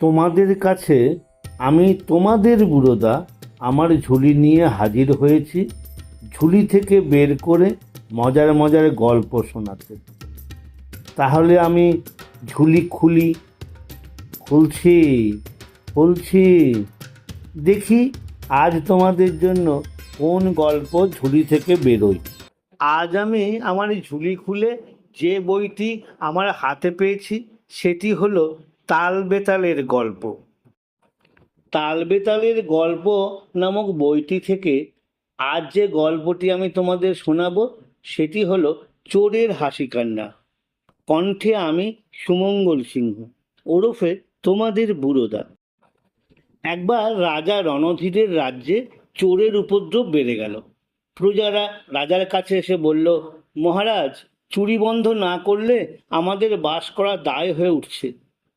তোমাদের কাছে আমি তোমাদের বুড়োদা আমার ঝুলি নিয়ে হাজির হয়েছি, ঝুলি থেকে বের করে মজার মজার গল্প শোনাতে। তাহলে আমি ঝুলি খুলছি খুলছি, দেখি আজ তোমাদের জন্য কোন গল্প ঝুলি থেকে বেরোয়। আজ আমি আমার ঝুলি খুলে যে বইটি আমার হাতে পেয়েছি সেটি হলো তাল বেতালের গল্প। তাল বেতালের গল্প নামক বইটি থেকে আজ যে গল্পটি আমি তোমাদের শোনাবো সেটি হলো চোরের হাসি কান্না। কণ্ঠে আমি সুমঙ্গল সিংহ, ওরফে তোমাদের বুড়োদা। একবার রাজা রণধীরের রাজ্যে চোরের উপদ্রব বেড়ে গেল। প্রজারা রাজার কাছে এসে বলল, মহারাজ, চুরি বন্ধ না করলে আমাদের বাস করা দায় হয়ে উঠছে,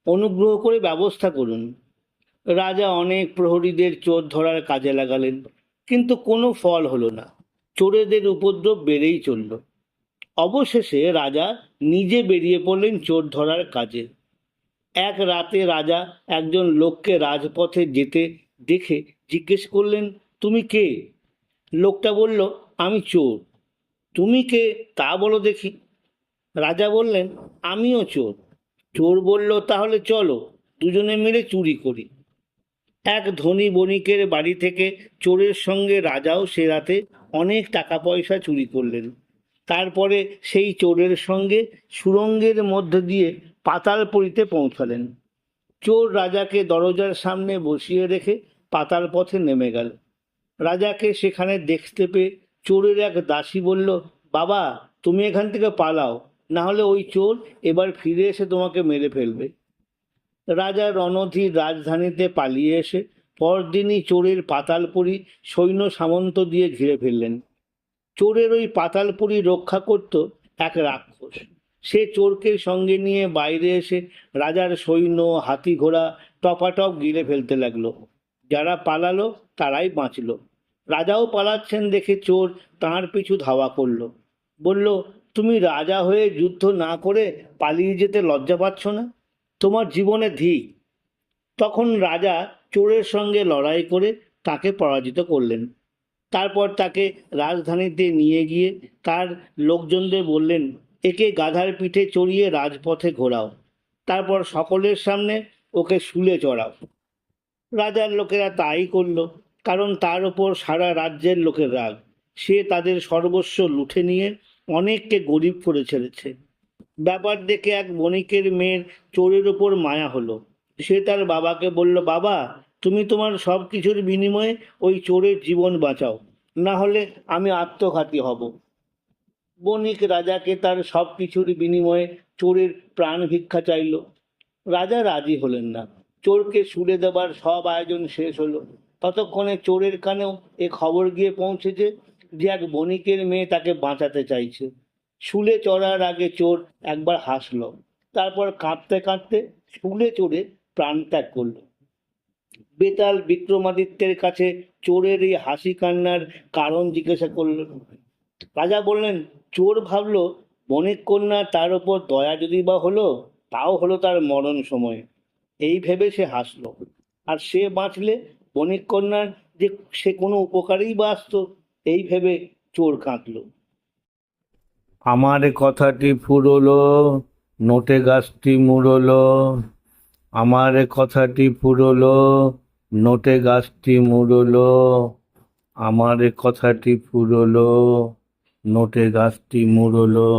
অনুগ্রহ করে ব্যবস্থা করুন। রাজা অনেক প্রহরীদের চোর ধরার কাজে লাগালেন, কিন্তু কোনো ফল হলো না। চোরেদের উপদ্রব বেড়েই চলল। অবশেষে রাজা নিজে বেরিয়ে পড়লেন চোর ধরার কাজে। এক রাতে রাজা একজন লোককে রাজপথে যেতে দেখে জিজ্ঞেস করলেন, তুমি কে? লোকটা বলল, আমি চোর। তুমি কে তা বলো দেখি। রাজা বললেন, আমিও চোর। চোর বলল, তাহলে চলো দুজনে মিলে চুরি করি। এক ধনী বণিকের বাড়ি থেকে চোরের সঙ্গে রাজাও সে রাতে অনেক টাকা পয়সা চুরি করলেন। তারপরে সেই চোরের সঙ্গে সুড়ঙ্গের মধ্য দিয়ে পাতালপুরীতে পৌঁছালেন। চোর রাজাকে দরজার সামনে বসিয়ে রেখে পাতাল পথে নেমে গেল। রাজাকে সেখানে দেখতে পেয়ে চোরের এক দাসী বলল, বাবা, তুমি এখান থেকে পালাও, না হলে ওই চোর এবার ফিরে এসে তোমাকে মেরে ফেলবে। রাজা রণধীর রাজধানীতে পালিয়ে এসে পরদিনই চোরের পাতালপুরী সৈন্য সামন্ত দিয়ে ঘিরে ফেললেন। চোরের ওই পাতালপুরী রক্ষা করত এক রাক্ষস। সে চোরকে সঙ্গে নিয়ে বাইরে এসে রাজার সৈন্য, হাতি ঘোড়া টপাটপ গিলে ফেলতে লাগলো। যারা পালালো তারাই বাঁচল। রাজাও পালাচ্ছেন দেখে চোর তাঁর পিছু ধাওয়া করলো। বলল, তুমি রাজা হয়ে যুদ্ধ না করে পালিয়ে যেতে লজ্জা পাচ্ছ না? তোমার জীবনে ধিক। তখন রাজা চোরের সঙ্গে লড়াই করে তাকে পরাজিত করলেন। তারপর তাকে রাজধানীতে নিয়ে গিয়ে তার লোকজনদের বললেন, একে গাধার পিঠে চড়িয়ে রাজপথে ঘোরাও, তারপর সকলের সামনে ওকে শুলে চড়াও। রাজার লোকেরা তাই করল, কারণ তার ওপর সারা রাজ্যের লোকের রাগ। সে তাদের সর্বস্ব লুঠে নিয়ে অনেককে গরিব করে ছেড়েছে। ব্যাপার দেখে এক বণিকের মেয়ের চোরের ওপর মায়া হলো। সে তার বাবাকে বলল, বাবা, তুমি তোমার সব কিছুর বিনিময়ে ওই চোরের জীবন বাঁচাও, না হলে আমি আত্মঘাতী হব। বণিক রাজাকে তার সব কিছুর বিনিময়ে চোরের প্রাণ ভিক্ষা চাইল। রাজা রাজি হলেন না। চোরকে শুলে দেবার সব আয়োজন শেষ হলো। ততক্ষণে চোরের কানেও এ খবর গিয়ে পৌঁছেছে যে এক বণিকের মেয়ে তাকে বাঁচাতে চাইছে। শুলে চড়ার আগে চোর একবার হাসল, তারপর কাঁদতে কাঁদতে শুলে চড়ে প্রাণ ত্যাগ করল। বেতাল বিক্রমাদিত্যের কাছে চোরের এই হাসি কান্নার কারণ জিজ্ঞাসা করলেন। রাজা বললেন, চোর ভাবল বণিক কন্যা তার ওপর দয়া যদি বা হলো, তাও হলো তার মরণ সময়। এই ভেবে সে হাসলো। আর সে বাঁচলে বণিক কন্যার যে সে কোনো উপকারেই বা আসতো, এই ভেবে চোর কাঁদল। আমার কথাটি ফুরলো, নোটে গাছটি মুড়লো। আমার কথাটি ফুরলো, নোটে গাছটি মুড়লো। আমার কথাটি ফুরলো, নোটে গাছটি মুড়লো।